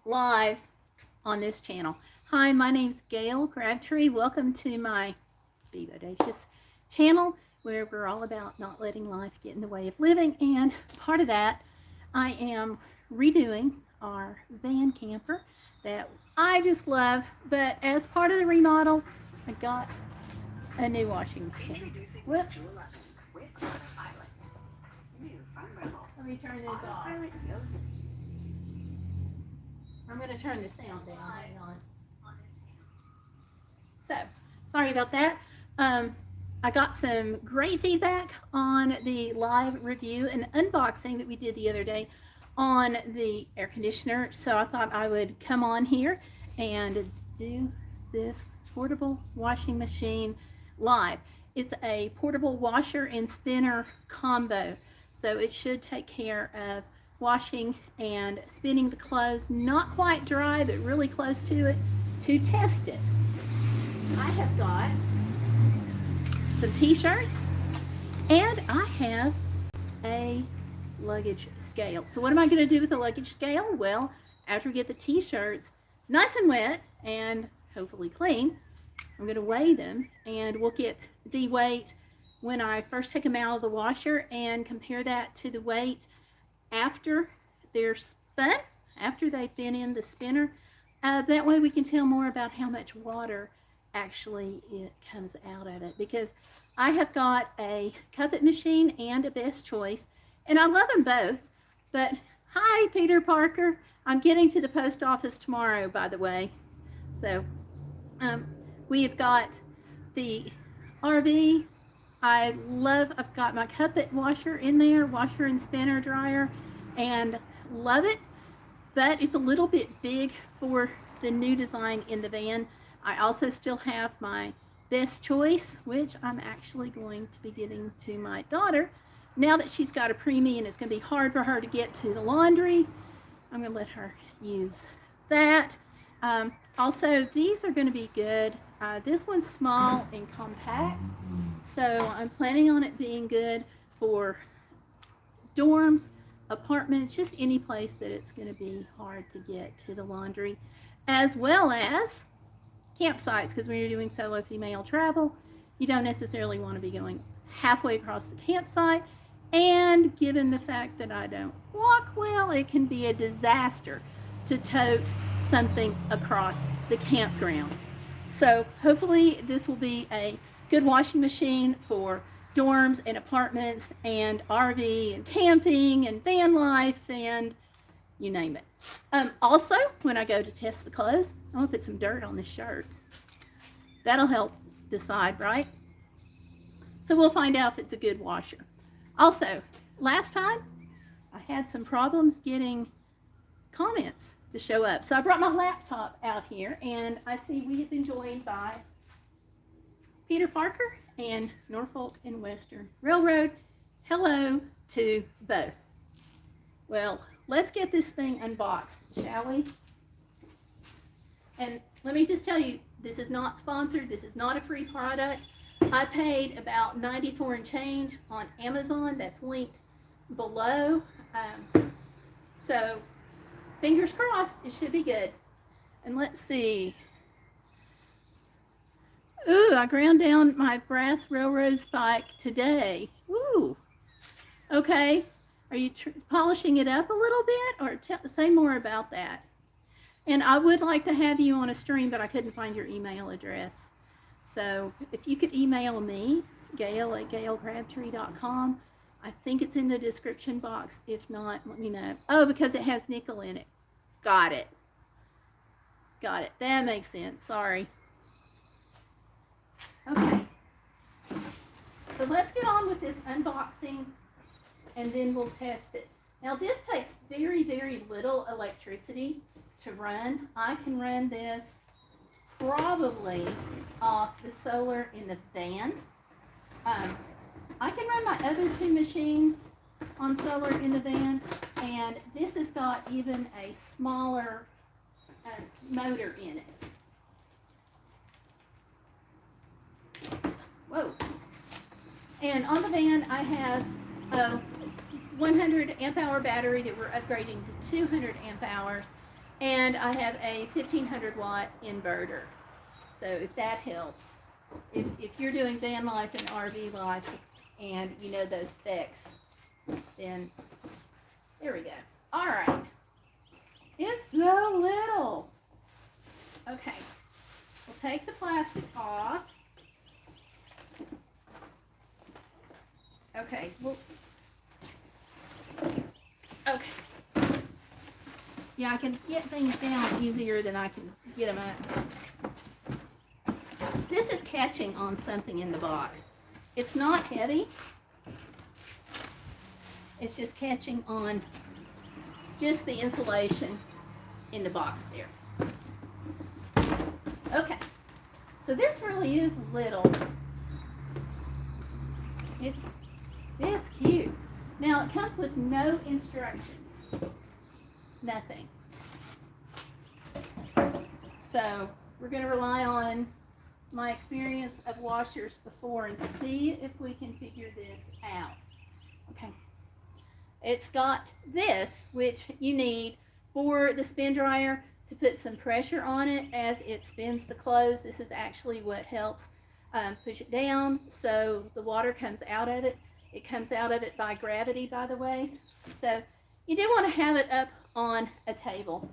live on this channel. Hi, my name's Gayle Crabtree. Welcome to my Be Bodacious channel, where we're all about not letting life get in the way of living. And part of that, I am redoing our van camper that I just love. But as part of the remodel, I got a new washing machine. Whoops. Let me turn this off. I'm going to turn the sound down. Hang on. So, sorry about that. I got some great feedback on the live review and unboxing that we did the other day on the air conditioner. So I thought I would come on here and do this portable washing machine live. It's a portable washer and spinner combo. So it should take care of washing and spinning the clothes, not quite dry, but really close to it, to test it. I have got some t-shirts and I have a luggage scale. So what am I going to do with the luggage scale? Well, after we get the t-shirts nice and wet and hopefully clean, I'm going to weigh them and we'll get the weight when I first take them out of the washer and compare that to the weight after they're spun, after they've been in the spinner. That way we can tell more about how much water actually it comes out of it, because I have got a Cup It machine and a Best Choice, and I love them both. But hi, Peter Parker. I'm getting to the post office tomorrow, by the way. So we've got the RV. I've got my Cup It washer in there, washer and spinner dryer, and love it, but it's a little bit big for the new design in the van. I also still have my Best Choice, which I'm actually going to be giving to my daughter now that she's got a preemie and it's going to be hard for her to get to the laundry. I'm going to let her use that. Also, these are going to be good. This one's small and compact, so I'm planning on it being good for dorms, apartments, just any place that it's going to be hard to get to the laundry, as well as campsites, because when you're doing solo female travel, you don't necessarily want to be going halfway across the campsite, and given the fact that I don't walk well, it can be a disaster to tote something across the campground. So hopefully this will be a good washing machine for dorms and apartments and RV and camping and van life and you name it. Also, when I go to test the clothes, I'm going to put some dirt on this shirt. That'll help decide, right? So we'll find out if it's a good washer. Also, last time I had some problems getting comments to show up. So I brought my laptop out here, and I see we have been joined by Peter Parker and Norfolk and Western Railroad. Hello to both. Well, let's get this thing unboxed, shall we? And let me just tell you, this is not sponsored. This is not a free product. I paid about $94 and change on Amazon. That's linked below. So fingers crossed, it should be good. And let's see. Ooh, I ground down my brass railroad spike today. Ooh. Okay. Are you polishing it up a little bit, or say more about that? And I would like to have you on a stream, but I couldn't find your email address. So if you could email me, Gayle@GayleCrabtree.com. I think it's in the description box. If not, let me know. Oh, because it has nickel in it. Got it. Got it. That makes sense. Sorry. Okay. So let's get on with this unboxing, and then we'll test it. Now this takes very, very little electricity to run. I can run this probably off the solar in the van. I can run my other two machines on solar in the van, and this has got even a smaller motor in it. Whoa. And on the van I have a 100 amp hour battery that we're upgrading to 200 amp hours. And I have a 1500 watt inverter. So if that helps, if you're doing van life and RV life and you know those specs, then there we go. All right. It's so little. Okay. We'll take the plastic off. Okay. Okay. Yeah, I can get things down easier than I can get them up. This is catching on something in the box. It's not heavy. It's just catching on just the insulation in the box there. Okay. So this really is little. It's cute. Now it comes with no instructions. Nothing. So we're going to rely on my experience of washers before and see if we can figure this out. Okay. It's got this, which you need for the spin dryer to put some pressure on it as it spins the clothes. This is actually what helps push it down so the water comes out of it. It comes out of it by gravity, by the way. So you do want to have it up on a table.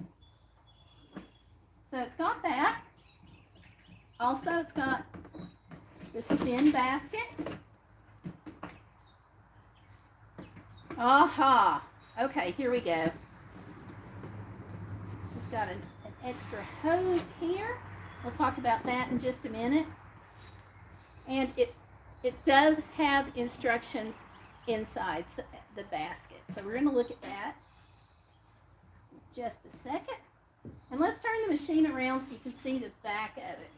So it's got that. Also, it's got the spin basket. Aha! Okay, here we go. It's got an extra hose here. We'll talk about that in just a minute. And it does have instructions inside the basket. So we're going to look at that in just a second. And let's turn the machine around so you can see the back of it.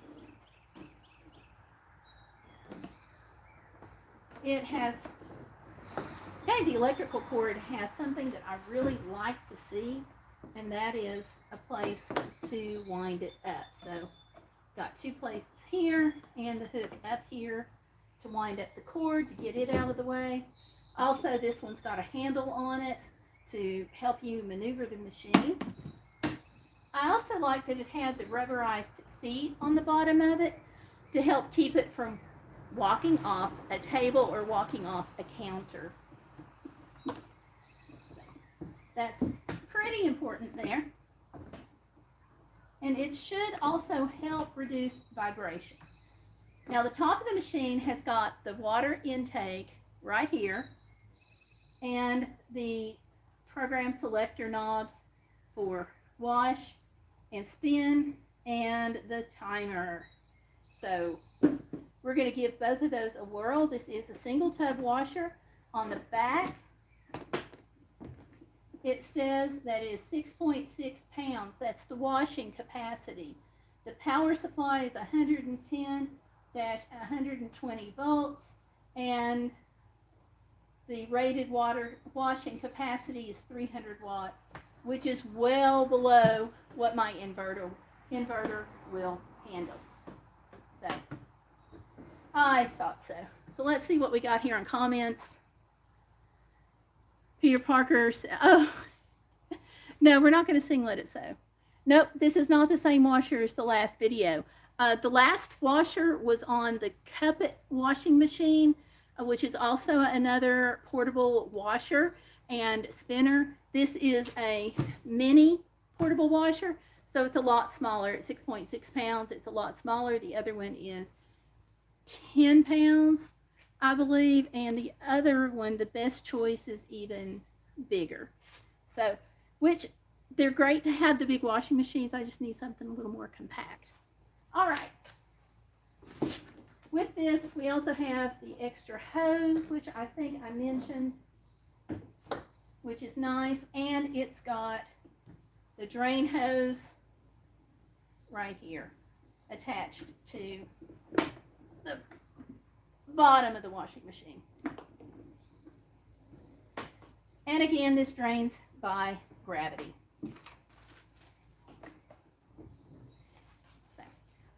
It has, okay, the electrical cord has something that I really like to see, and that is a place to wind it up. So got two places here and the hook up here to wind up the cord to get it out of the way. Also, this one's got a handle on it to help you maneuver the machine. I also like that it had the rubberized feet on the bottom of it to help keep it from walking off a table or walking off a counter. So that's pretty important there. And it should also help reduce vibration. Now the top of the machine has got the water intake right here and the program selector knobs for wash and spin and the timer. So we're going to give both of those a whirl. This is a single tub washer. On the back, it says that it is 6.6 pounds. That's the washing capacity. The power supply is 110-120 volts, and the rated water washing capacity is 300 watts, which is well below what my inverter will handle. So I thought so. So let's see what we got here on comments. Peter Parker said, oh, no, we're not going to sing Let It So. Nope, this is not the same washer as the last video. The last washer was on the Cuppet washing machine, which is also another portable washer and spinner. This is a mini portable washer, so it's a lot smaller. It's 6.6 pounds. It's a lot smaller. The other one is 10 pounds, I believe, and the other one, the best choice, is even bigger. So, which they're great to have, the big washing machines. I just need something a little more compact. All right. With this, we also have the extra hose, which I think I mentioned, which is nice, and it's got the drain hose right here attached to the bottom of the washing machine. And again, this drains by gravity. So,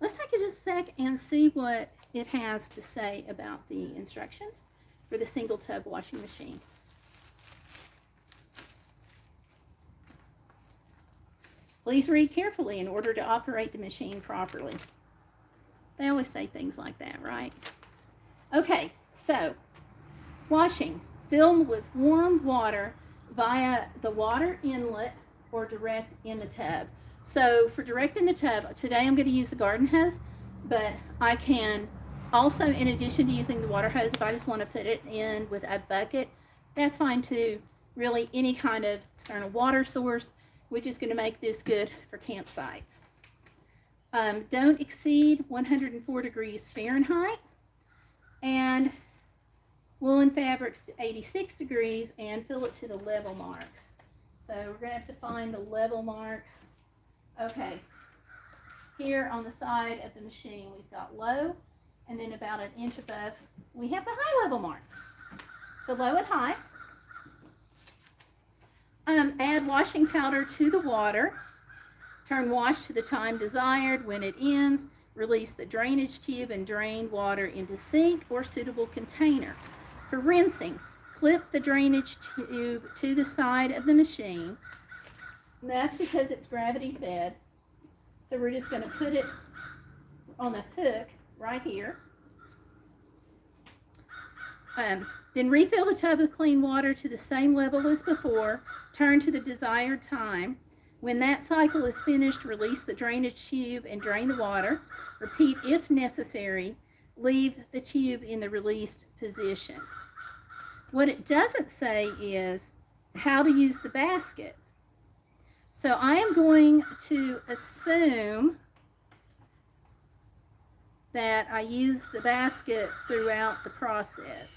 let's take just a sec and see what it has to say about the instructions for the single tub washing machine. Please read carefully in order to operate the machine properly. They always say things like that, right? Okay, so washing. Fill with warm water via the water inlet or direct in the tub. So for direct in the tub, today I'm going to use the garden hose, but I can also, in addition to using the water hose, if I just want to put it in with a bucket, that's fine too. Really, any kind of external water source, which is going to make this good for campsites. Don't exceed 104 degrees Fahrenheit, and woolen fabrics to 86 degrees, and fill it to the level marks. So we're going to have to find the level marks. Okay, here on the side of the machine we've got low, and then about an inch above we have the high level mark. So low and high. Add washing powder to the water. Turn wash to the time desired. When it ends, release the drainage tube and drain water into sink or suitable container. For rinsing, clip the drainage tube to the side of the machine. And that's because it's gravity fed. So we're just going to put it on a hook right here. Then refill the tub with clean water to the same level as before. Turn to the desired time. When that cycle is finished, release the drainage tube and drain the water. Repeat if necessary. Leave the tube in the released position. What it doesn't say is how to use the basket. So I am going to assume that I use the basket throughout the process.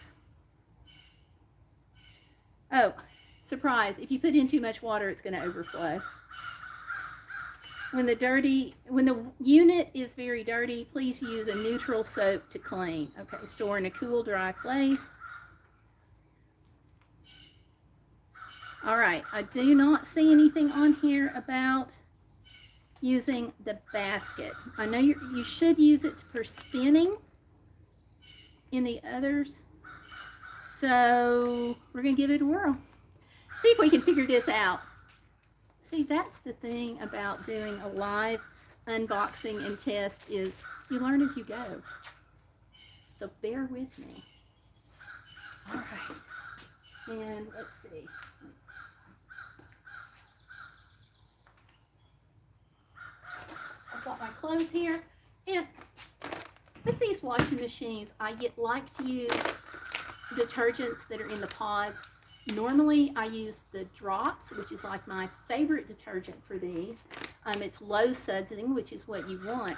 Oh, surprise, if you put in too much water, it's going to overflow. When the unit is very dirty, please use a neutral soap to clean. Okay, store in a cool, dry place. All right, I do not see anything on here about using the basket. I know you should use it for spinning in the others. So we're going to give it a whirl. See if we can figure this out. See, that's the thing about doing a live unboxing and test is you learn as you go. So bear with me. All right. And let's see. I've got my clothes here. And with these washing machines, I like to use detergents that are in the pods. Normally I use the drops, which is like my favorite detergent for these. It's low sudsing, which is what you want.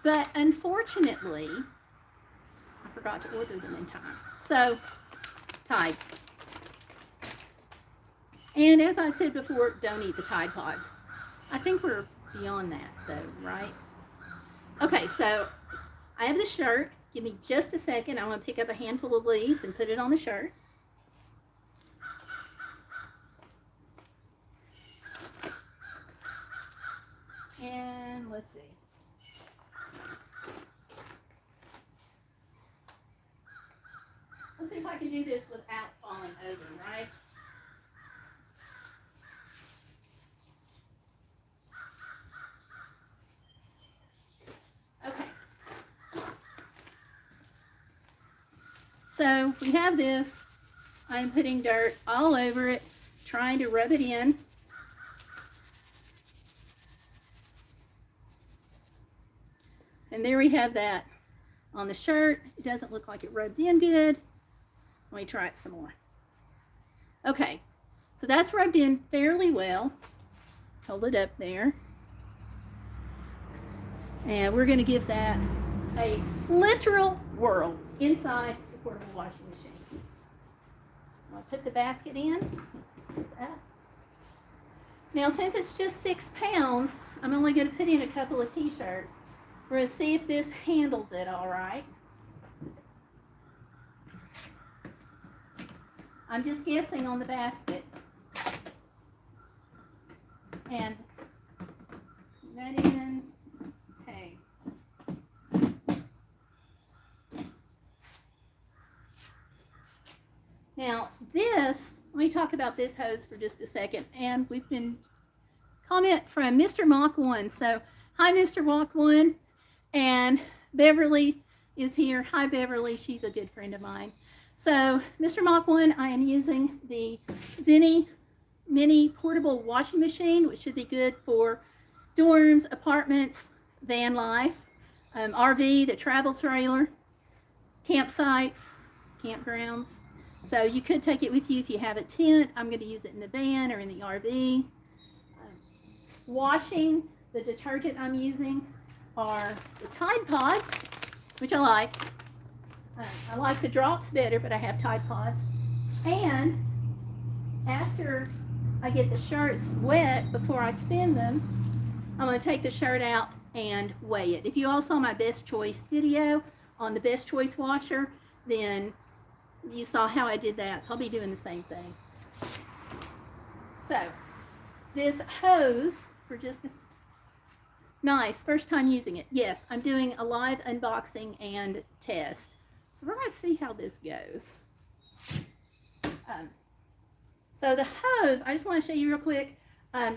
But unfortunately, I forgot to order them in time. So, Tide. And as I said before, don't eat the Tide Pods. I think we're beyond that though, right? Okay, so I have the shirt. Give me just a second. I'm going to pick up a handful of leaves and put it on the shirt. And let's see. Let's see if I can do this without falling over, right? Okay. So we have this. I'm putting dirt all over it, trying to rub it in. And there we have that on the shirt. It doesn't look like it rubbed in good. Let me try it some more. Okay, so that's rubbed in fairly well. Hold it up there. And we're going to give that a literal whirl inside the portable washing machine. I'll put the basket in. Now, since it's just 6 pounds, I'm only going to put in a couple of t-shirts. We're going to see if this handles it all right. I'm just guessing on the basket. And that in. Okay. Now this, let me talk about this hose for just a second. And we've been comment from Mr. Mach 1. So, hi, Mr. Mach 1. And Beverly is here. Hi, Beverly. She's a good friend of mine. So, Mr. Mach 1, I am using the Zeny mini portable washing machine, which should be good for dorms, apartments, van life, RV, the travel trailer, campsites, campgrounds. So you could take it with you if you have a tent. I'm going to use it in the van or in the RV. Washing, the detergent I'm using are the Tide Pods, which I like. I like the drops better, but I have Tide Pods. And after I get the shirts wet before I spin them, I'm going to take the shirt out and weigh it. If you all saw my Best Choice video on the Best Choice washer, then you saw how I did that. So I'll be doing the same thing. So this hose, for just nice, first time using it. Yes, I'm doing a live unboxing and test. So we're going to see how this goes. So the hose, I just want to show you real quick.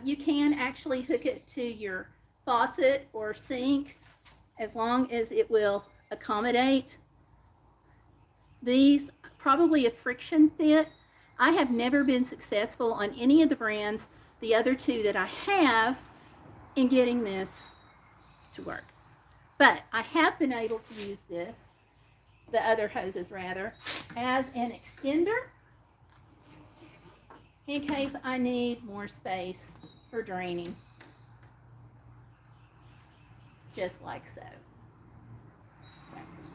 You can actually hook it to your faucet or sink as long as it will accommodate. These probably a friction fit. I have never been successful on any of the brands, the other two that I have, in getting this to work. But I have been able to use this, the other hoses rather, as an extender in case I need more space for draining. Just like so.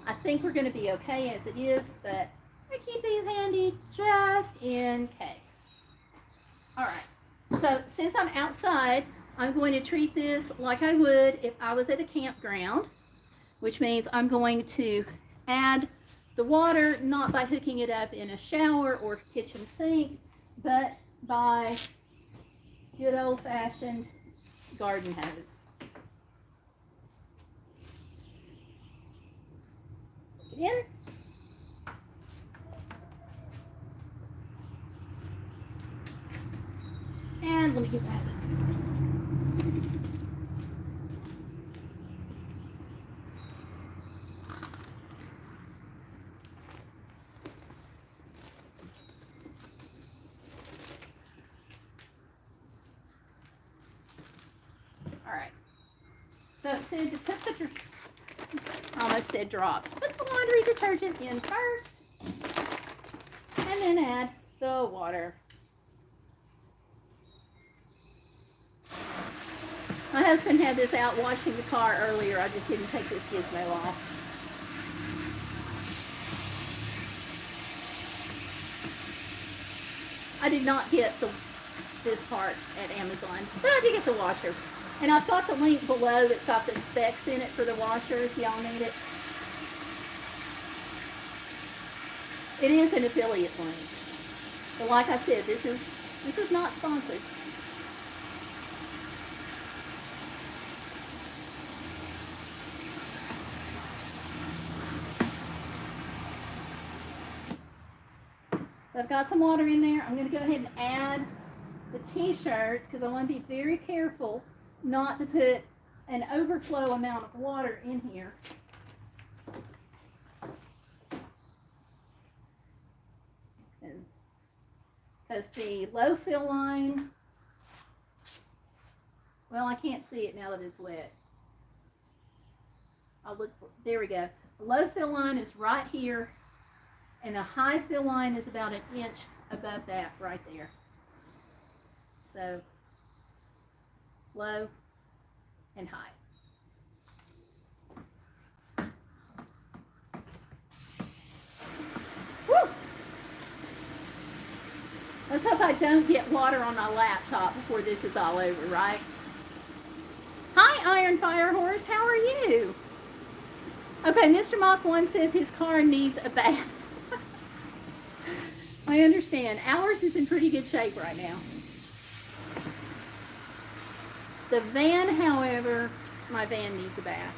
I think we're going to be okay as it is, but I keep these handy just in case. All right, so since I'm outside, I'm going to treat this like I would if I was at a campground, which means I'm going to add the water not by hooking it up in a shower or kitchen sink, but by good old-fashioned garden hose. Put it in. And let me get that hose. So it said to put the, I almost said drops, put the laundry detergent in first, and then add the water. My husband had this out washing the car earlier. I just didn't take this gizmo off. I did not get this part at Amazon, but I did get the washer. And I've got the link below that's got the specs in it for the washer if y'all need it. It is an affiliate link. But like I said, this is not sponsored. So I've got some water in there. I'm going to go ahead and add the t-shirts because I want to be very careful not to put an overflow amount of water in here. Because the low fill line, well, I can't see it now that it's wet. I'll look for, there we go. The low fill line is right here, and the high fill line is about an inch above that right there. So low and high. Woo! Let's hope I don't get water on my laptop before this is all over, right? Hi, Iron Fire Horse. How are you? Okay, Mr. Mach 1 says his car needs a bath. I understand. Ours is in pretty good shape right now. The van, however, my van needs a bath.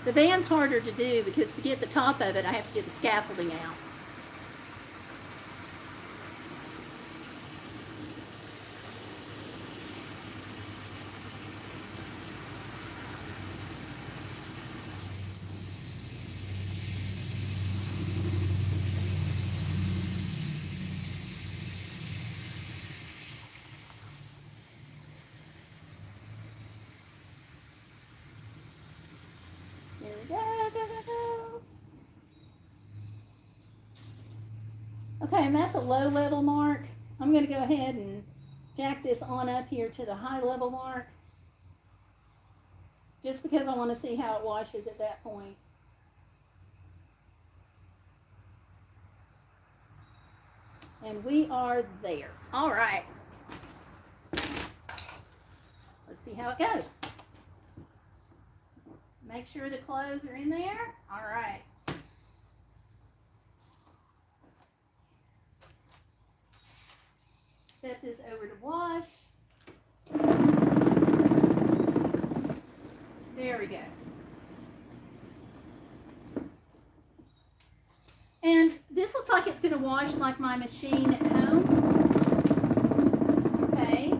The van's harder to do because to get the top of it, I have to get the scaffolding out. Go, go, go, go. Okay, I'm at the low level mark. I'm going to go ahead and jack this on up here to the high level mark, just because I want to see how it washes at that point. And we are there. All right. Let's see how it goes. Make sure the clothes are in there. All right. Set this over to wash. There we go. And this looks like it's going to wash like my machine at home. Okay.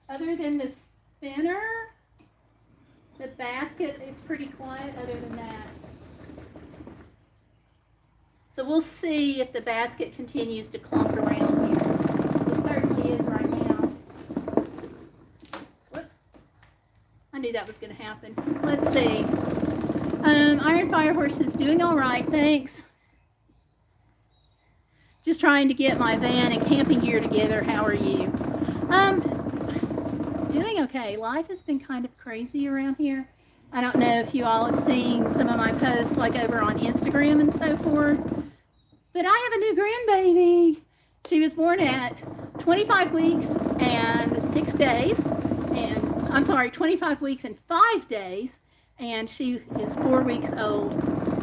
Other than the spinner, the basket, it's pretty quiet other than that. So we'll see if the basket continues to clump around here. It certainly is right now. Whoops. I knew that was going to happen. Let's see. Iron Firehorse is doing all right, thanks. Just trying to get my van and camping gear together. How are you? Doing okay. Life has been kind of crazy around here. I don't know if you all have seen some of my posts like over on Instagram and so forth, but I have a new grandbaby. She was born at 25 weeks and 6 days, and I'm sorry, 25 weeks and 5 days, and she is 4 weeks old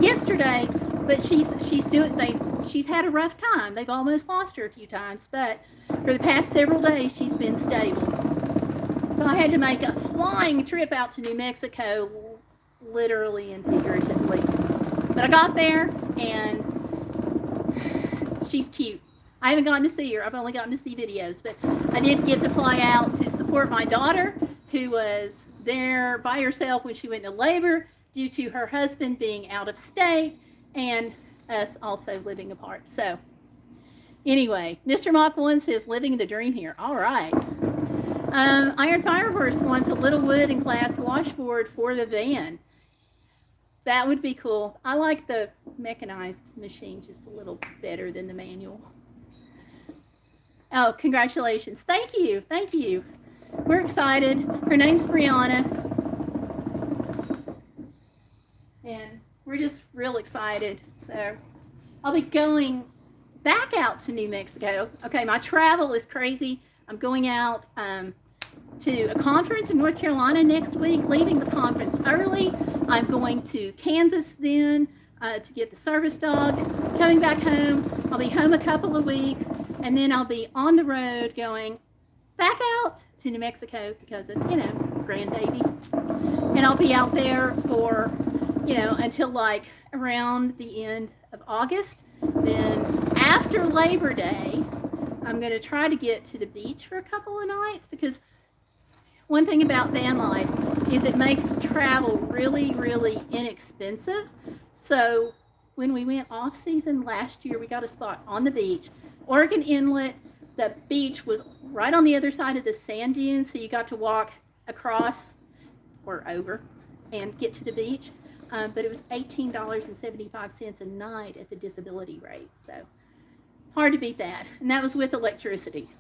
yesterday. But she's had a rough time. They've almost lost her a few times, but for the past several days, she's been stable. So I had to make a flying trip out to New Mexico, literally and figuratively. But I got there, and she's cute. I haven't gotten to see her. I've only gotten to see videos, but I did get to fly out to support my daughter, who was there by herself when she went into labor due to her husband being out of state, and us also living apart. So anyway, Mr. Mach 1 says living the dream here. All right. Iron Firehorse wants a little wood and glass washboard for the van. That would be cool. I like the mechanized machine just a little better than the manual. Oh, congratulations. Thank you. Thank you. We're excited. Her name's Brianna. And we're just real excited. So I'll be going back out to New Mexico. Okay, my travel is crazy. I'm going out to a conference in North Carolina next week, leaving the conference early. I'm going to Kansas then to get the service dog. Coming back home, I'll be home a couple of weeks, and then I'll be on the road going back out to New Mexico because of, grandbaby. And I'll be out there for until like around the end of August. Then after Labor Day, I'm going to try to get to the beach for a couple of nights, because one thing about van life is it makes travel really, really inexpensive. So when we went off season last year, we got a spot on the beach, Oregon Inlet. The beach was right on the other side of the sand dunes, so you got to walk across or over and get to the beach. But it was $18.75 a night at the disability rate. So hard to beat that. And that was with electricity.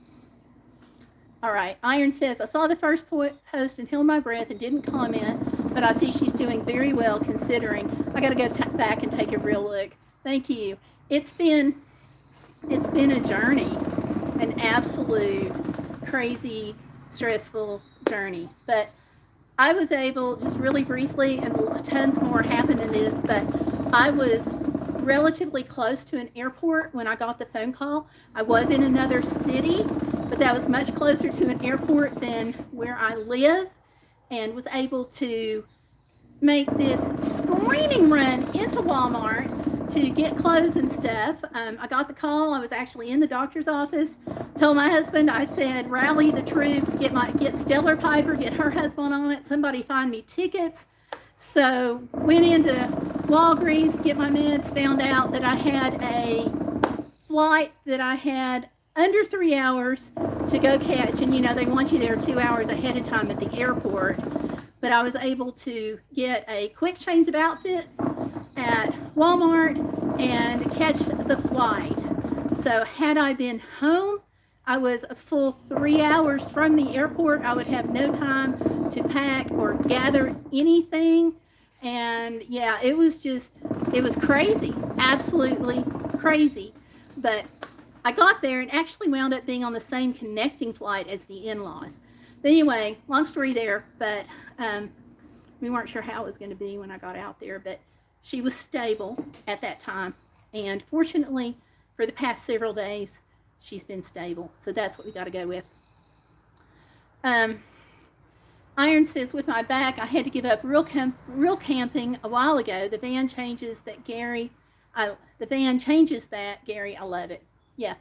All right. Iron says, I saw the first post and held my breath and didn't comment, but I see she's doing very well considering. I got to go back and take a real look. Thank you. It's been a journey, an absolute crazy, stressful journey. But I was able, just really briefly, and tons more happened than this, but I was relatively close to an airport when I got the phone call. I was in another city, but that was much closer to an airport than where I live, and was able to make this screaming run into Walmart to get clothes and stuff. I got the call. I was actually in the doctor's office. Told my husband, I said, rally the troops, get Stellar Piper, get her husband on it. Somebody find me tickets. So went into Walgreens to get my meds, found out that I had a flight that I had under 3 hours to go catch. And, they want you there 2 hours ahead of time at the airport. but I was able to get a quick change of outfits at Walmart and catch the flight. So had I been home, I was a full 3 hours from the airport. I would have no time to pack or gather anything. And yeah, it was crazy, absolutely crazy. But I got there and actually wound up being on the same connecting flight as the in-laws. But anyway, long story there, but we weren't sure how it was going to be when I got out there, but she was stable at that time. And fortunately, for the past several days, she's been stable. So that's what we got to go with. Iron says, with my back, I had to give up real camping a while ago. The van changes that, Gary. I love it. Yeah.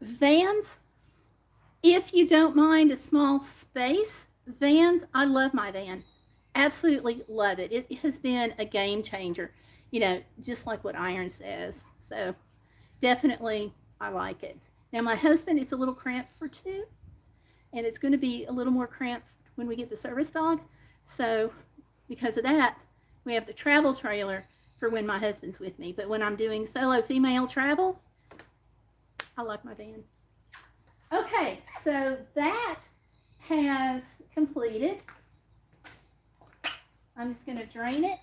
Vans, if you don't mind a small space, vans, I love my van. Absolutely love it. It has been a game changer, just like what Iron says. So definitely, I like it. Now, my husband is a little cramped for two, and it's going to be a little more cramped when we get the service dog. So because of that, we have the travel trailer for when my husband's with me. But when I'm doing solo female travel, I like my van. Okay, so that has completed. I'm just going to drain it.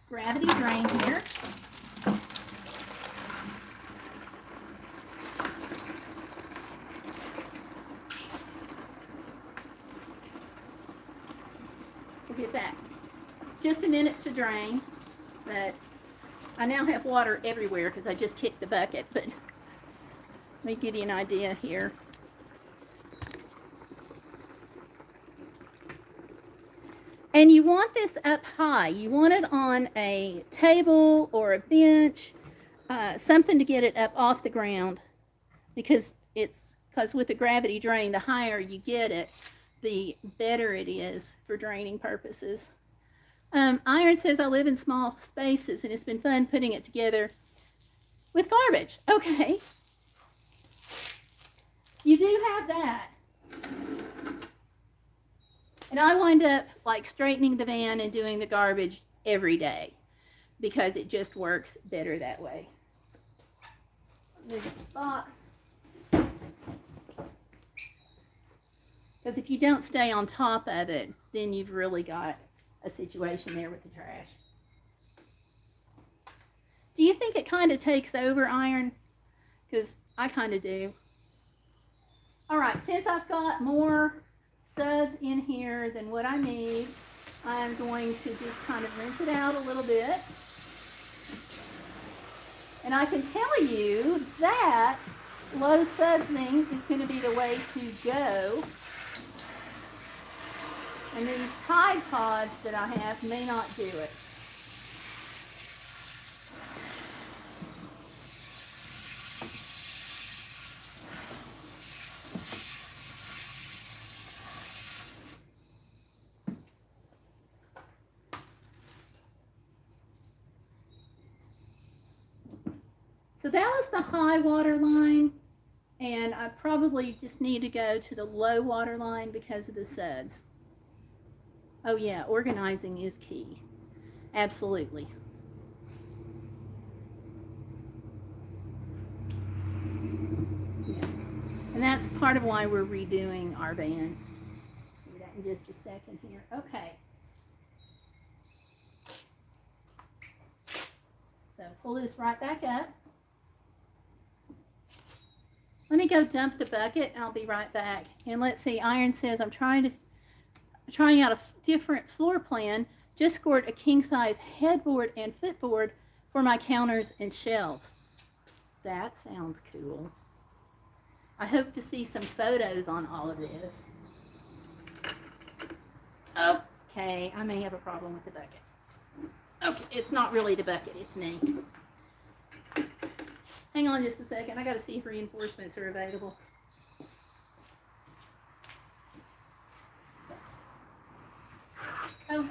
Gravity drain here. We'll get that. Just a minute to drain, but I now have water everywhere because I just kicked the bucket, but let me give you an idea here. And you want this up high. You want it on a table or a bench, something to get it up off the ground, because with the gravity drain, the higher you get it, the better it is for draining purposes. Iron says, I live in small spaces and it's been fun putting it together with garbage. Okay. You do have that. And I wind up like straightening the van and doing the garbage every day because it just works better that way. Move the box. Because if you don't stay on top of it, then you've really got a situation there with the trash. Do you think it kind of takes over, Iron? Because I kind of do. All right, since I've got more suds in here than what I need, I'm going to just kind of rinse it out a little bit. And I can tell you that low sudsing is going to be the way to go. And these Tide Pods that I have may not do it. So that was the high water line, and I probably just need to go to the low water line because of the suds. Oh yeah, organizing is key. Absolutely. Yeah. And that's part of why we're redoing our van. Do that in just a second here. Okay. So pull this right back up. Let me go dump the bucket and I'll be right back. And let's see, Iron says, I'm trying out a different floor plan. Just scored a king-size headboard and footboard for my counters and shelves. That sounds cool. I hope to see some photos on all of this. Okay, I may have a problem with the bucket. Okay, it's not really the bucket, it's me. Hang on just a second. I got to see if reinforcements are available. Oh, honey.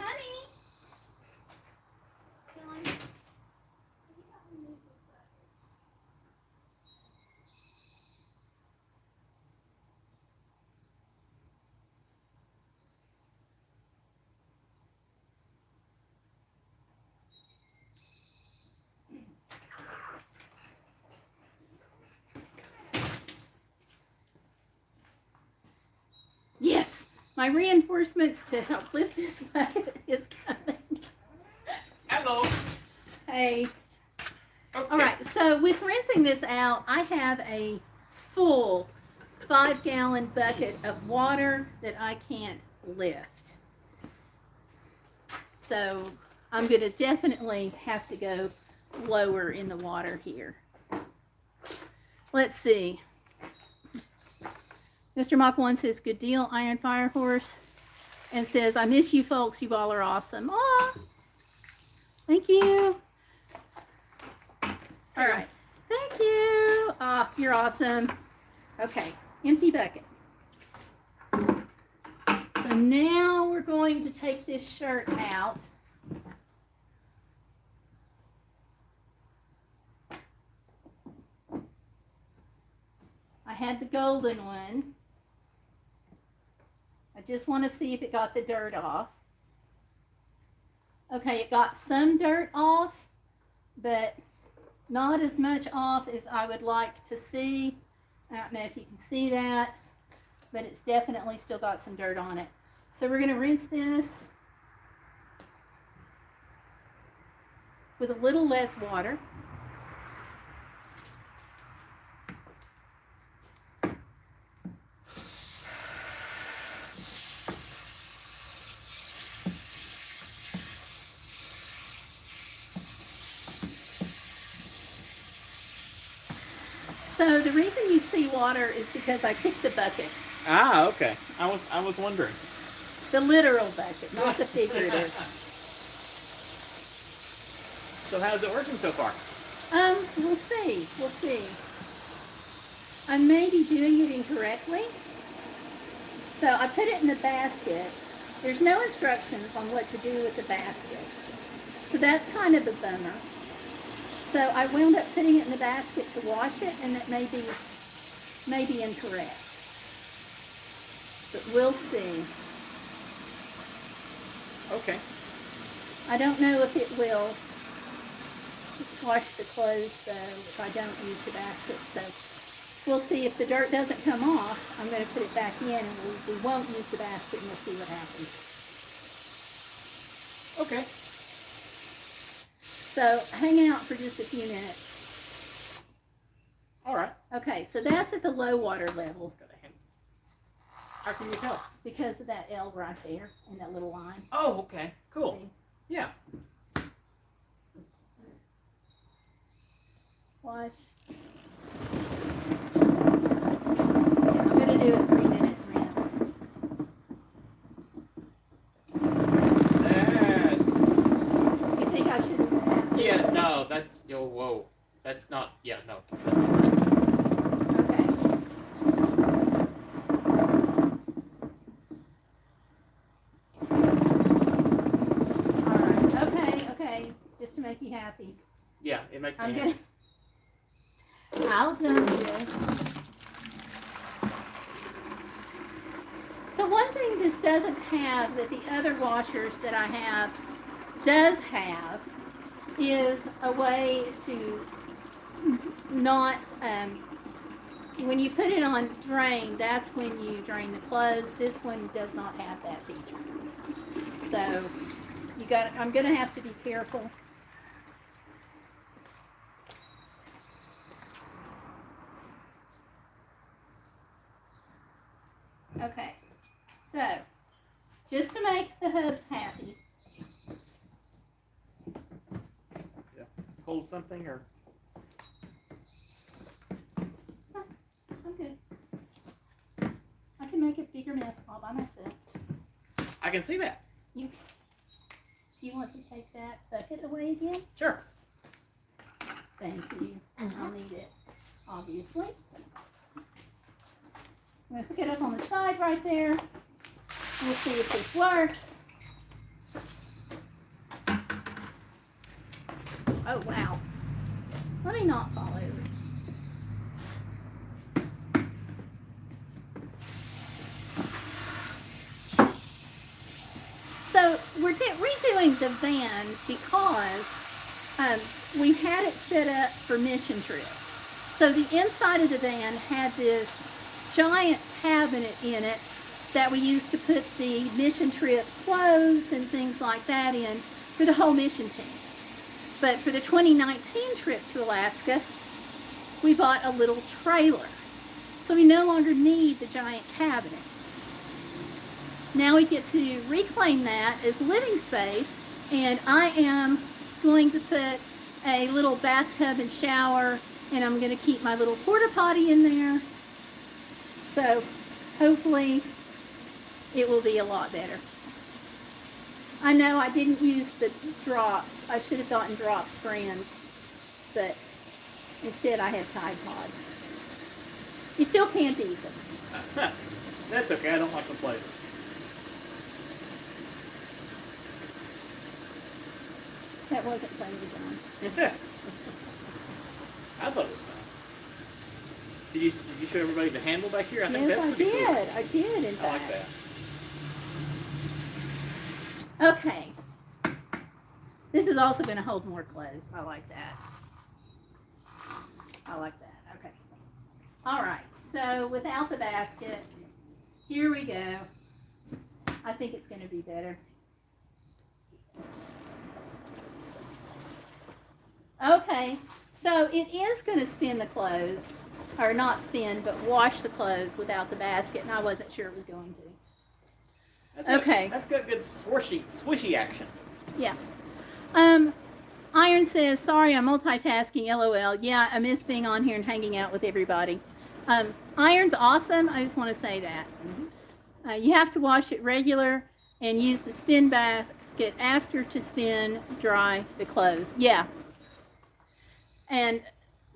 My reinforcements to help lift this bucket is coming. Hello. Hey. Okay. All right, so with rinsing this out, I have a full 5-gallon bucket of water that I can't lift. So I'm going to definitely have to go lower in the water here. Let's see. Mr. Mach 1 says, good deal, Iron Fire Horse. And says, I miss you folks. You all are awesome. Aw. Thank you. All right. Thank you. Ah, you're awesome. Okay. Empty bucket. So now we're going to take this shirt out. I had the golden one. I just want to see if it got the dirt off. Okay, it got some dirt off, but not as much off as I would like to see. I don't know if you can see that, but it's definitely still got some dirt on it. So we're going to rinse this with a little less water. So the reason you see water is because I kicked the bucket. Ah, okay. I was wondering. The literal bucket, not the figurative. So how's it working so far? We'll see. We'll see. I may be doing it incorrectly. So I put it in the basket. There's no instructions on what to do with the basket. So that's kind of a bummer. So I wound up putting it in the basket to wash it, and that may be incorrect. But we'll see. Okay. I don't know if it will wash the clothes, though, if I don't use the basket. So we'll see. If the dirt doesn't come off, I'm going to put it back in, and we won't use the basket, and we'll see what happens. Okay. So hang out for just a few minutes. All right. Okay, so that's at the low water level. How can you tell? Because of that L right there and that little line. Oh, okay. Cool. See? Yeah. Wash. I'm going to do a 3-minute rinse. You think I should do that? Yeah, no, that's... Oh, whoa. That's not... Yeah, no. That's all right. Okay. All right. Okay. Just to make you happy. Yeah, it makes me I'm happy. I'll dump this. So one thing this doesn't have that the other washers that I have does have is a way to not, when you put it on drain, that's when you drain the clothes. This one does not have that feature. So I'm going to have to be careful. Okay, so just to make the hubs happy. Yeah. Hold something or... I'm good. I can make a bigger mess all by myself. I can see that. Do you want to take that bucket away again? Sure. Thank you. I'll need it, obviously. I'm going to hook it up on the side right there. We'll see if this works. Oh, wow. Let me not fall over. So we're redoing the van because we had it set up for mission trips. So the inside of the van had this giant cabinet in it that we used to put the mission trip clothes and things like that in for the whole mission team. But for the 2019 trip to Alaska, we bought a little trailer. So we no longer need the giant cabinet. Now we get to reclaim that as living space, and I am going to put a little bathtub and shower, and I'm going to keep my little porta potty in there. So hopefully it will be a lot better. I know I didn't use the drops. I should have gotten drops brands, but instead I had Tide Pods. You still can't eat them. That's okay. I don't like the flavor. That wasn't funny, John. I thought it was fun. Did you show everybody the handle back here? I think Yes, that's I pretty cool. did. I did, in I like fact. that. Okay. This is also going to hold more clothes. I like that. I like that. Okay. All right. So without the basket, here we go. I think it's going to be better. Okay. So it is going to spin the clothes, or not spin, but wash the clothes without the basket, and I wasn't sure it was going to. That's Okay. That's got good swishy action. Yeah. Iron says, sorry, I'm multitasking, LOL. Yeah, I miss being on here and hanging out with everybody. Iron's awesome. I just want to say that. You have to wash it regular and use the spin basket after to spin dry the clothes. Yeah. And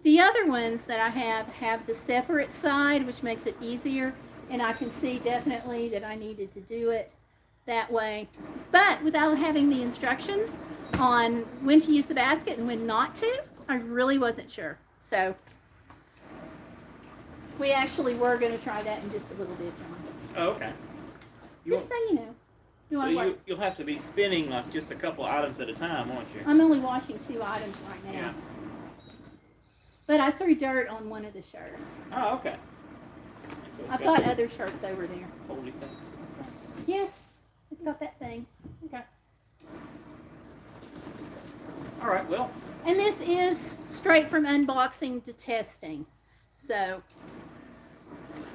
the other ones that I have the separate side, which makes it easier. And I can see definitely that I needed to do it that way. But without having the instructions on when to use the basket and when not to, I really wasn't sure. So we actually were going to try that in just a little bit, John. Oh, okay. Just so you know. You'll have to be spinning like just a couple items at a time, won't you? I'm only washing 2 items right now. Yeah. But I threw dirt on one of the shirts. Oh, okay. So I've got other shirts over there. Holy thing. Yes, it's got that thing. Okay. All right. Well. And this is straight from unboxing to testing. So,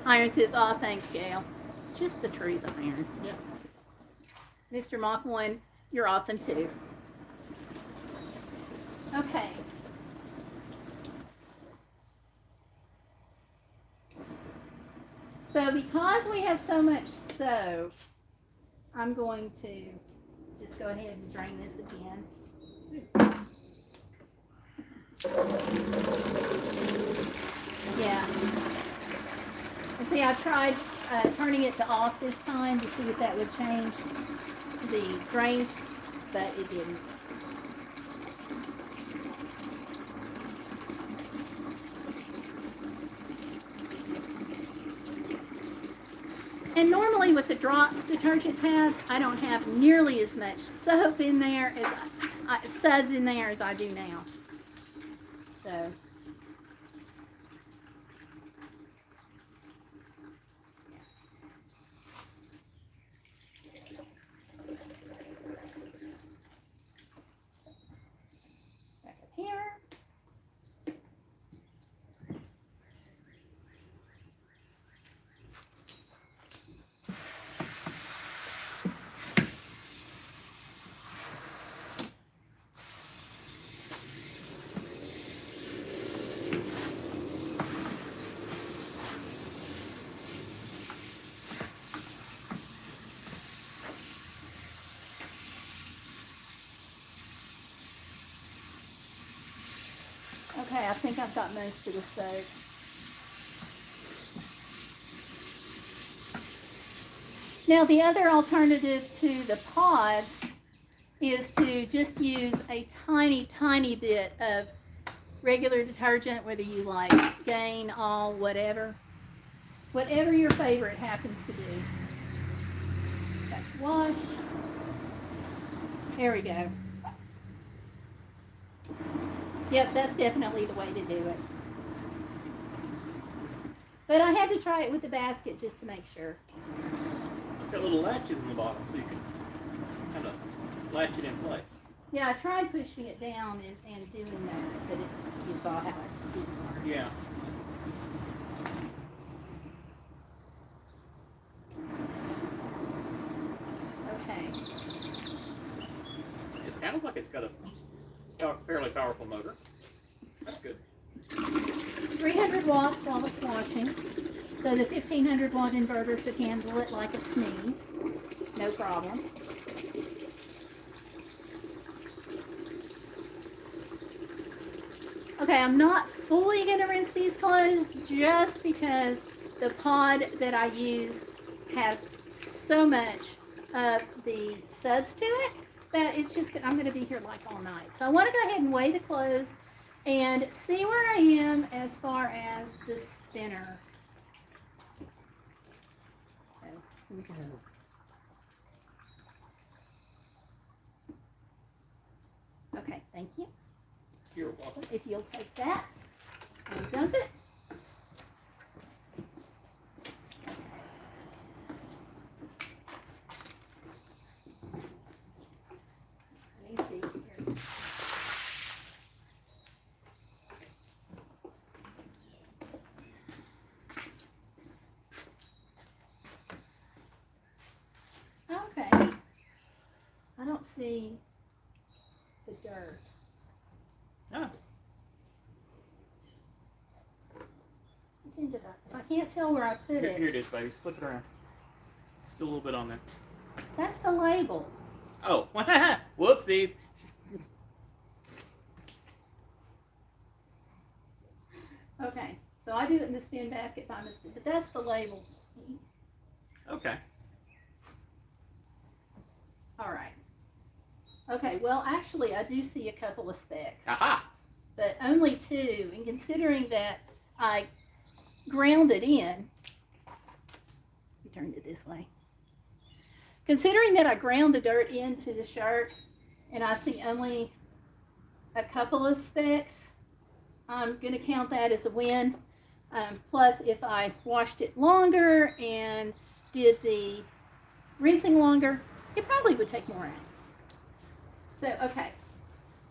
Iron says, "Aw, thanks, Gayle." It's just the truth, Iron. Yeah. Mr. Mach 1, you're awesome too. Okay. So because we have so much soap, I'm going to just go ahead and drain this again. Yeah. And see, I tried turning it to off this time to see if that would change the drains, but it didn't. And normally with the drops detergent pads, I don't have nearly as much soap in there as suds in there as I do now. So. Back up here. Okay, I think I've got most of the soap. Now the other alternative to the pods is to just use a tiny, tiny bit of regular detergent, whether you like Gain, All, whatever. Whatever your favorite happens to be. Back to wash. There we go. Yep, that's definitely the way to do it. But I had to try it with the basket just to make sure. got little latches in the bottom, so you can kind of latch it in place. Yeah, I tried pushing it down and doing that, but you saw how it didn't work. Yeah. Okay. It sounds like it's got a fairly powerful motor. That's good. 300 watts while it's washing. So the 1500 watt inverter should handle it like a sneeze. No problem. Okay, I'm not fully going to rinse these clothes just because the pod that I use has so much of the suds to it that it's just, I'm going to be here like all night. So I want to go ahead and weigh the clothes and see where I am as far as the spinner. So, here we go. Okay, thank you. You're welcome. If you'll take that and dump it. Let me see here. Okay. I don't see the dirt. Ah. I can't tell where I put Here it. it is, baby. Flip it around. It's still a little bit on there. That's the label. Oh, whoopsies. Okay, so I do it in the spin basket by mistake, but that's the label. Okay. All right. Okay, well, actually, I do see a couple of specks, Aha. but only two. And considering that I ground it in, we turned it this way. Considering that I ground the dirt into the shirt and I see only a couple of specks, I'm going to count that as a win. Plus, if I washed it longer and did the rinsing longer, it probably would take more out. So, okay,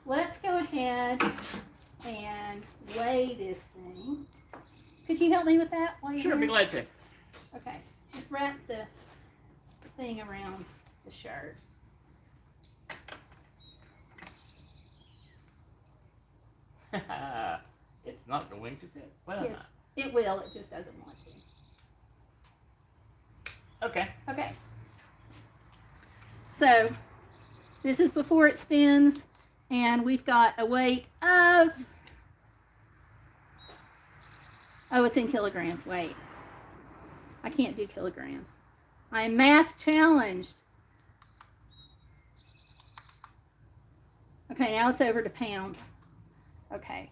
let's go ahead and weigh this thing. Could you help me with that while you're Sure, be here? glad to. Okay, just wrap the thing around the shirt. It's not going to fit. Well, Yes, it will, it just doesn't want to. okay. Okay. So, this is before it spins, and we've got a weight of, oh, it's in kilograms, wait. I can't do kilograms. I am math challenged. Okay, now it's over to pounds. Okay.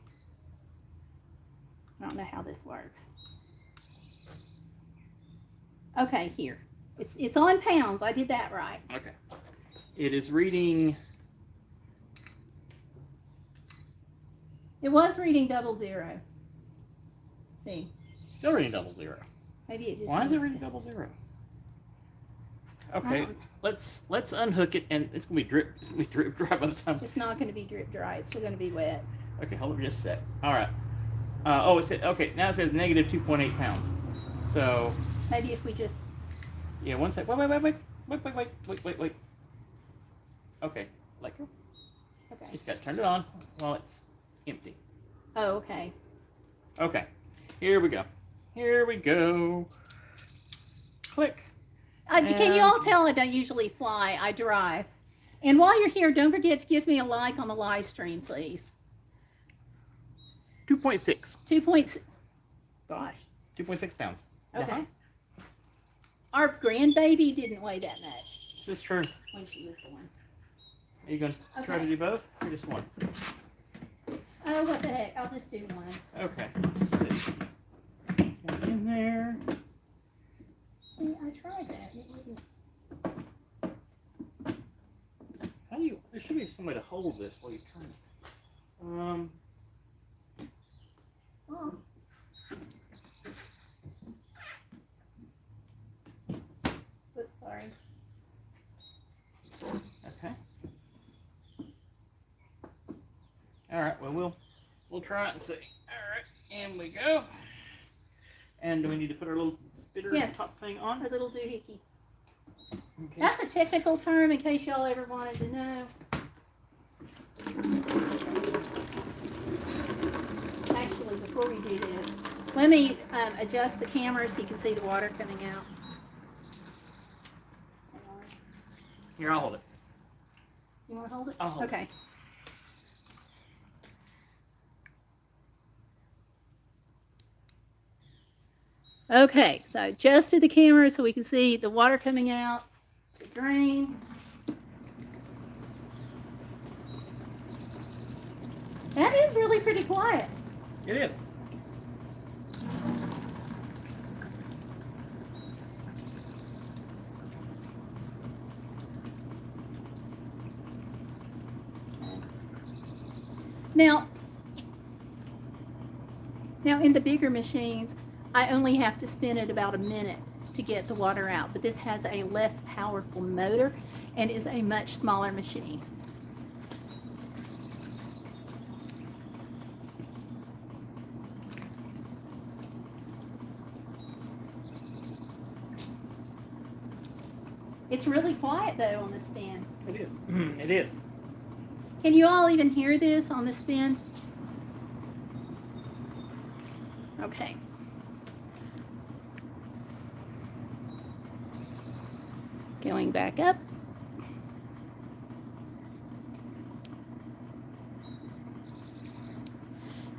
I don't know how this works. Okay, here. It's on pounds. I did that right. Okay. It is reading. It was reading 00. See, Still reading 00. maybe it just. Why is it needs reading to- 00? Okay, don't- let's unhook it, and it's gonna be drip. It's gonna be drip dry by the time. It's not going to be drip dry. It's still going to be wet. Okay, hold on just a sec. All right. Oh, it said okay. Now it says negative 2.8 pounds. So Maybe if we just. yeah, one sec. Wait. Okay, let go. Okay. Just got to turn it on while it's empty. Oh, okay. Okay, here we go. Here we go. Click. Can you all tell I don't usually fly? I drive. And while you're here, don't forget to give me a like on the live stream, please. 2.6. 2 points. Gosh. 2.6 pounds. Okay. Uh-huh. Our grandbaby didn't weigh that much This is true. when she was born. Are you going to try Okay. to do both or just one? Oh, what the heck? I'll just do one. Okay, let's see. One in there. See, I tried that. It wouldn't. How do you? There should be some way to hold this while you turn it. Oh. Oops, sorry. All right. Well, we'll try it and see. All right. In we go. And do we need to put our little spitter Yes. top thing on? A little doohickey. Okay. That's a technical term in case y'all ever wanted to know. Actually, before we do this, let me adjust the camera so you can see the water coming out. Here, I'll hold it. You want to hold it? I'll hold it. Okay. Okay, so I adjusted the camera so we can see the water coming out, the drain. That is really pretty quiet. It is. Now in the bigger machines, I only have to spin it about a minute to get the water out, but this has a less powerful motor and is a much smaller machine. It's really quiet though on the spin. It is. It is. Can you all even hear this on the spin? Okay. Going back up.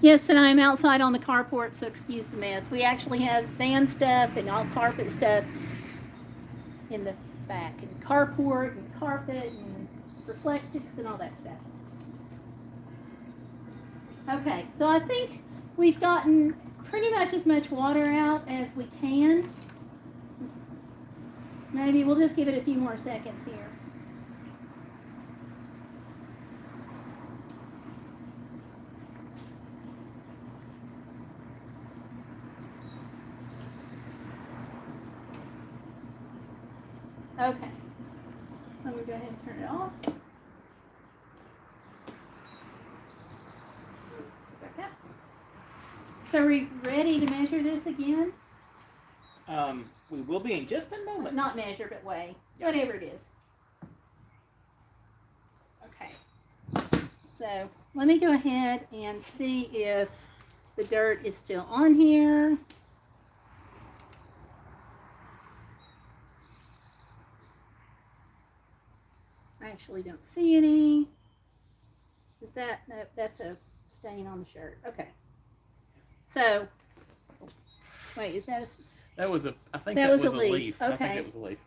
Yes, and I'm outside on the carport, so excuse the mess. We actually have van stuff and all carpet stuff in the back, and carport and carpet and reflectives and all that stuff. Okay, so I think we've gotten pretty much as much water out as we can. Maybe we'll just give it a few more seconds here. Okay, so I'm going to go ahead and turn it off. Back up. So are we ready to measure this again? We will be in just a moment. Not measure, but weigh. Whatever it is. Okay. So let me go ahead and see if the dirt is still on here. I actually don't see any. Is that, no, that's a stain on the shirt. Okay. So, wait, is that a, That was a. I think That that was was a a leaf. leaf. I Okay. think it was a leaf.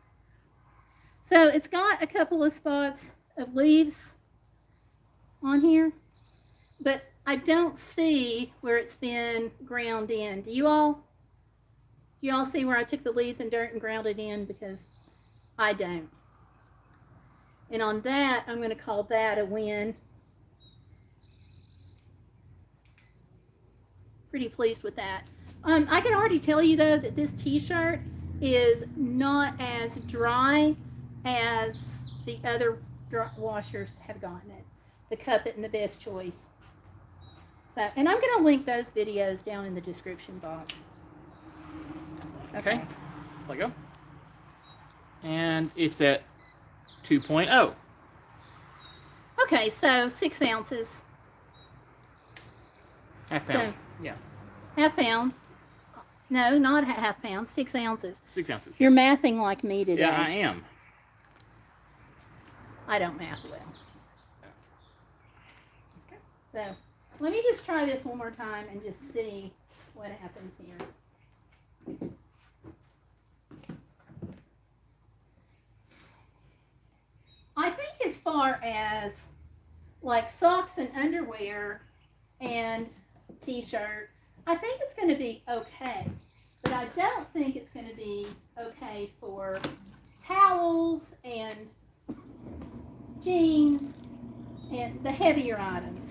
so it's got a couple of spots of leaves on here, but I don't see where it's been ground in. Do you all see where I took the leaves and dirt and ground it in? Because I don't. And on that, I'm going to call that a win. Pretty pleased with that. I can already tell you though that this t-shirt is not as dry as the other washers have gotten it. The Cup It and the Best Choice. So, and I'm going to link those videos down in the description box. Okay. Let go. And it's at 2.0. Okay, so 6 ounces. Half pound. So, Yeah. half pound. No, not half pound, 6 ounces. 6 ounces. You're mathing like me today. Yeah, I am. I don't math well. Okay. So let me just try this one more time and just see what happens here. I think as far as like socks and underwear and t-shirt, I think it's going to be okay. But I don't think it's going to be okay for towels and jeans and the heavier items.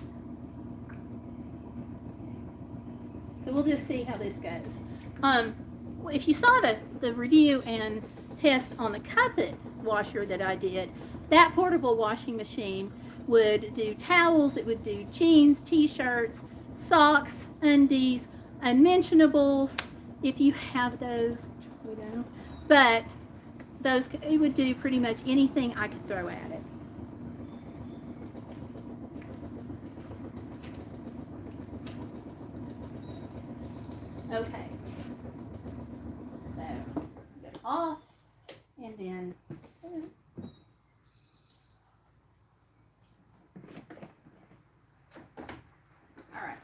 So we'll just see how this goes. If you saw the review and test on the Cup It washer that I did, that portable washing machine would do towels, it would do jeans, t-shirts, socks, undies, unmentionables, if you have those, we don't, but those, it would do pretty much anything I could throw at it. Okay, so get off, and then all right,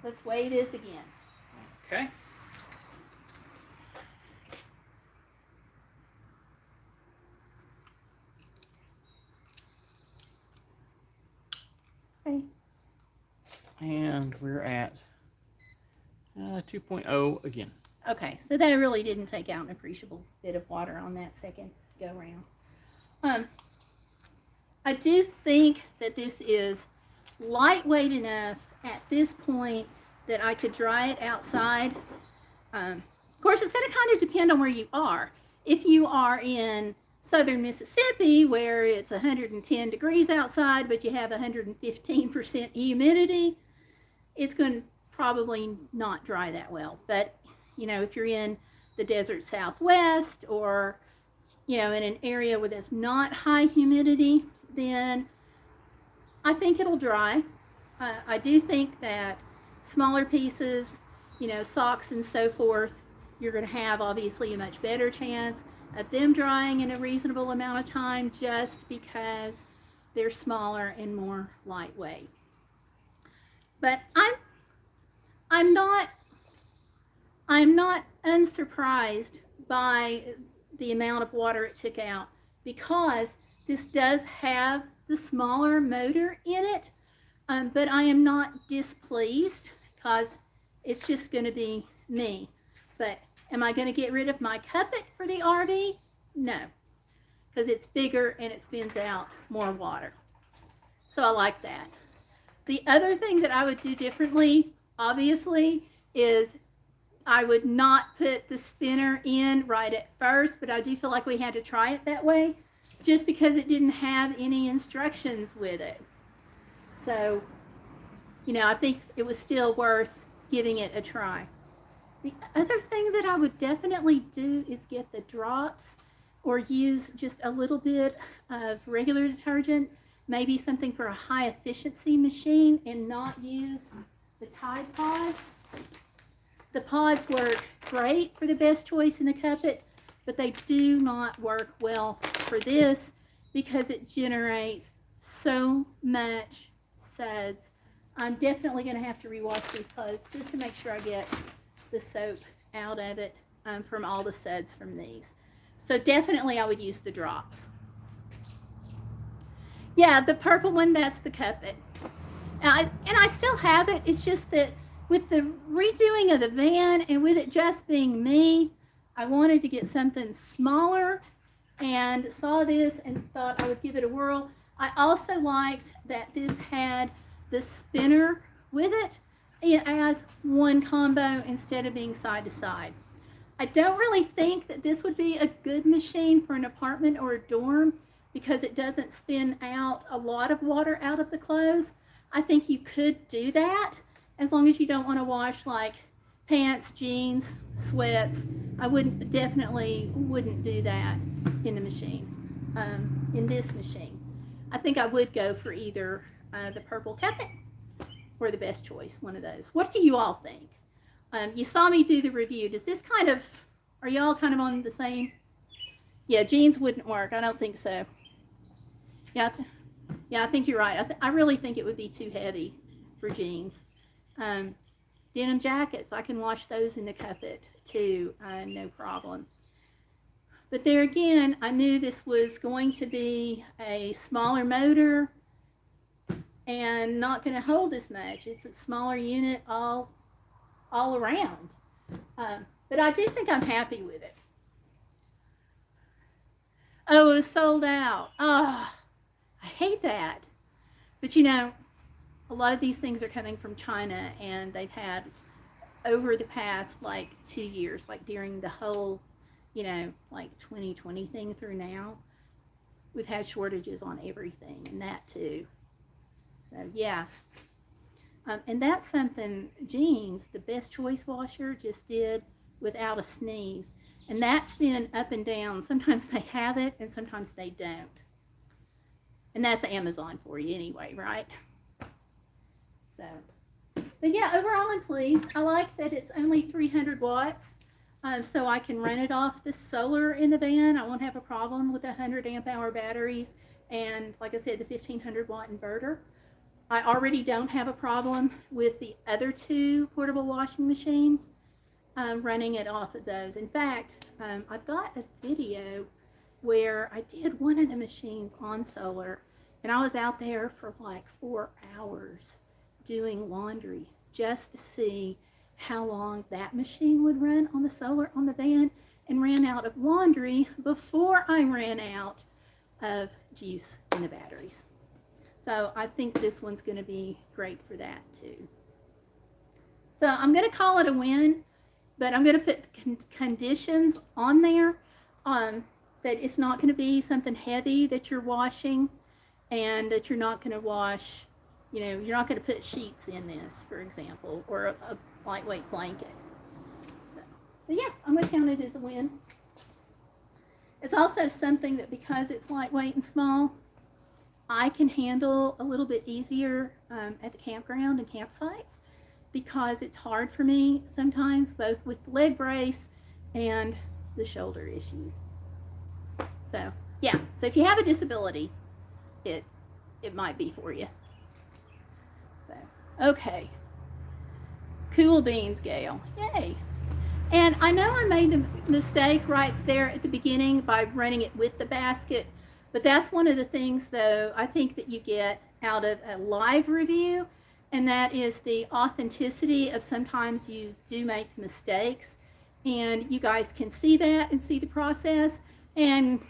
let's weigh this again. Okay. Okay. And we're at 2.0 again. Okay, so that really didn't take out an appreciable bit of water on that second go round. I do think that this is lightweight enough at this point that I could dry it outside. Of course, it's going to kind of depend on where you are. If you are in southern Mississippi, where it's 110 degrees outside, but you have 115% humidity, it's going to probably not dry that well. But, you know, if you're in the desert Southwest, or, you know, in an area where there's not high humidity, then I think it'll dry. I do think that smaller pieces, you know, socks and so forth, you're going to have obviously a much better chance of them drying in a reasonable amount of time, just because they're smaller and more lightweight. But I'm not unsurprised by the amount of water it took out, because this does have the smaller motor in it, but I am not displeased, because it's just going to be me. But am I going to get rid of my cuppet for the RV? No, because it's bigger and it spins out more water. So I like that. The other thing that I would do differently, obviously, is I would not put the spinner in right at first, but I do feel like we had to try it that way, just because it didn't have any instructions with it. So, you know, I think it was still worth giving it a try. The other thing that I would definitely do is get the drops, or use just a little bit of regular detergent, maybe something for a high efficiency machine, and not use the Tide Pods. The pods work great for the Best Choice in the cuppet, but they do not work well for this, because it generates so much suds. I'm definitely going to have to rewash these clothes just to make sure I get the soap out of it from all the suds from these. So definitely I would use the drops. Yeah, the purple one, that's the cuppet. And I still have it. It's just that with the redoing of the van, and with it just being me, I wanted to get something smaller, and saw this and thought I would give it a whirl. I also liked that this had the spinner with it as one combo instead of being side to side. I don't really think that this would be a good machine for an apartment or a dorm, because it doesn't spin out a lot of water out of the clothes. I think you could do that, as long as you don't want to wash like pants, jeans, sweats. I definitely wouldn't do that in the machine, in this machine. I think I would go for either the purple cuppet or the Best Choice, one of those. What do you all think? You saw me do the review. Does this kind of, are y'all kind of on the same? Yeah, jeans wouldn't work. I don't think so. Yeah, I think you're right. I really think it would be too heavy for jeans. Denim jackets, I can wash those in the cuppet too, no problem. But there again, I knew this was going to be a smaller motor and not going to hold as much. It's a smaller unit all around. But I do think I'm happy with it. Oh, it was sold out. Oh, I hate that. But you know, a lot of these things are coming from China, and they've had, over the past like 2 years, like during the whole, you know, like 2020 thing through now, we've had shortages on everything, and that too. So yeah. And that's something Jeans, the Best Choice washer, just did without a sneeze. And that's been up and down. Sometimes they have it and sometimes they don't. And that's Amazon for you anyway, right? So, but yeah, overall I'm pleased. I like that it's only 300 watts. So I can run it off the solar in the van. I won't have a problem with the 100 amp hour batteries. And like I said, the 1500 watt inverter. I already don't have a problem with the other two portable washing machines running it off of those. In fact, I've got a video where I did one of the machines on solar, and I was out there for like 4 hours doing laundry just to see how long that machine would run on the solar on the van, and ran out of laundry before I ran out of juice in the batteries. So I think this one's going to be great for that too. So I'm going to call it a win, but I'm going to put conditions on there that it's not going to be something heavy that you're washing, and that you're not going to wash, you know, you're not going to put sheets in this, for example, or a lightweight blanket. So, but yeah, I'm going to count it as a win. It's also something that, because it's lightweight and small, I can handle a little bit easier at the campground and campsites, because it's hard for me sometimes, both with the leg brace and the shoulder issue. So yeah, so if you have a disability, it might be for you. So, okay. Cool beans, Gayle. Yay. And I know I made a mistake right there at the beginning by running it with the basket, but that's one of the things, though, I think that you get out of a live review, and that is the authenticity of sometimes you do make mistakes, and you guys can see that and see the process and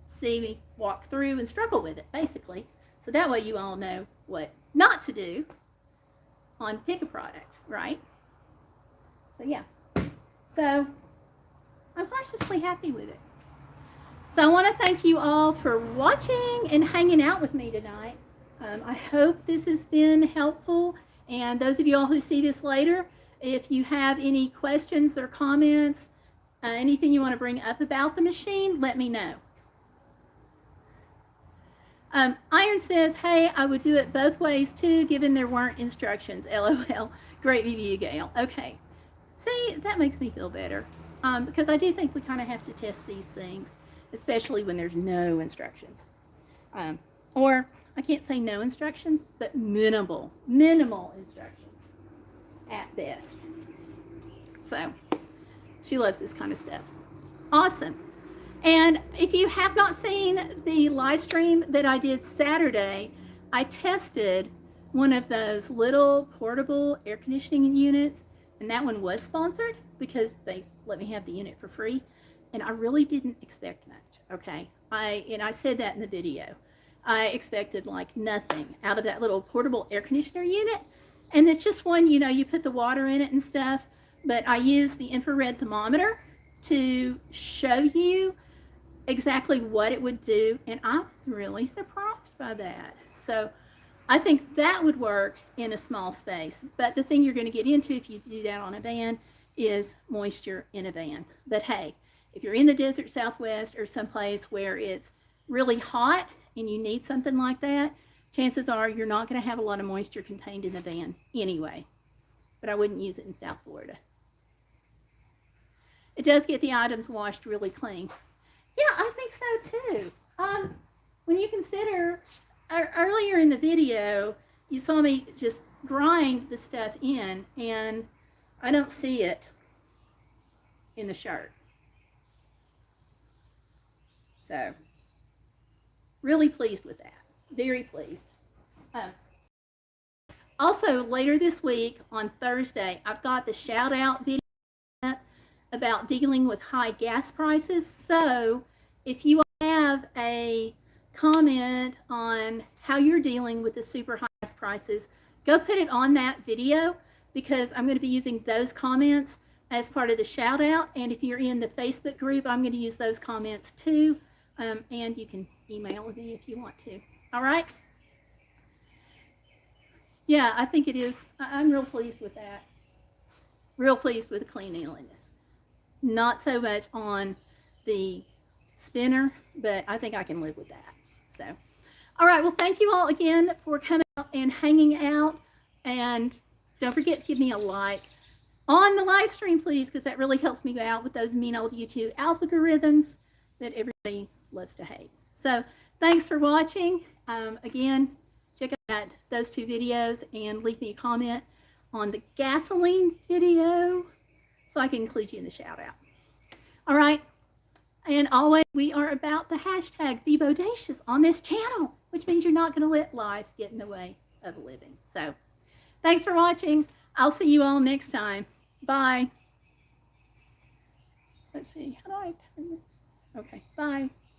see me walk through and struggle with it, basically. So that way you all know what not to do on pick a product, right? So yeah. So I'm cautiously happy with it. So I want to thank you all for watching and hanging out with me tonight. I hope this has been helpful. And those of you all who see this later, if you have any questions or comments, anything you want to bring up about the machine, let me know. Iron says, hey, I would do it both ways too, given there weren't instructions. LOL. Great review, Gayle. Okay. See, that makes me feel better. Because I do think we kind of have to test these things, especially when there's no instructions. Or I can't say no instructions, but minimal instructions at best. So she loves this kind of stuff. Awesome. And if you have not seen the live stream that I did Saturday, I tested one of those little portable air conditioning units, and that one was sponsored because they let me have the unit for free, and I really didn't expect much, okay? I said that in the video. I expected like nothing out of that little portable air conditioner unit, and it's just one, you know, you put the water in it and stuff, but I used the infrared thermometer to show you exactly what it would do, and I was really surprised by that. So I think that would work in a small space, but the thing you're going to get into if you do that on a van is moisture in a van. But hey, if you're in the desert Southwest or someplace where it's really hot and you need something like that, chances are you're not going to have a lot of moisture contained in the van anyway. But I wouldn't use it in South Florida. It does get the items washed really clean. Yeah, I think so too. When you consider, earlier in the video, you saw me just grind the stuff in, and I don't see it in the shirt. So, really pleased with that. Very pleased. Also, later this week, on Thursday, I've got the shout out video about dealing with high gas prices. So if you have a comment on how you're dealing with the super high gas prices, go put it on that video, because I'm going to be using those comments as part of the shout out. And if you're in the Facebook group, I'm going to use those comments too. And you can email me if you want to. All right? Yeah, I think it is. I'm real pleased with that. Real pleased with the cleanliness. Not so much on the spinner, but I think I can live with that. So, all right. Well, thank you all again for coming out and hanging out. And don't forget to give me a like on the live stream, please, because that really helps me out with those mean old YouTube algorithms that everybody loves to hate. So, thanks for watching. Again, check out those 2 videos and leave me a comment on the gasoline video so I can include you in the shout out. All right. And always, we are about the hashtag Be Bodacious on this channel, which means you're not going to let life get in the way of living. So thanks for watching. I'll see you all next time. Bye. Let's see. How do I turn this? Okay. Bye.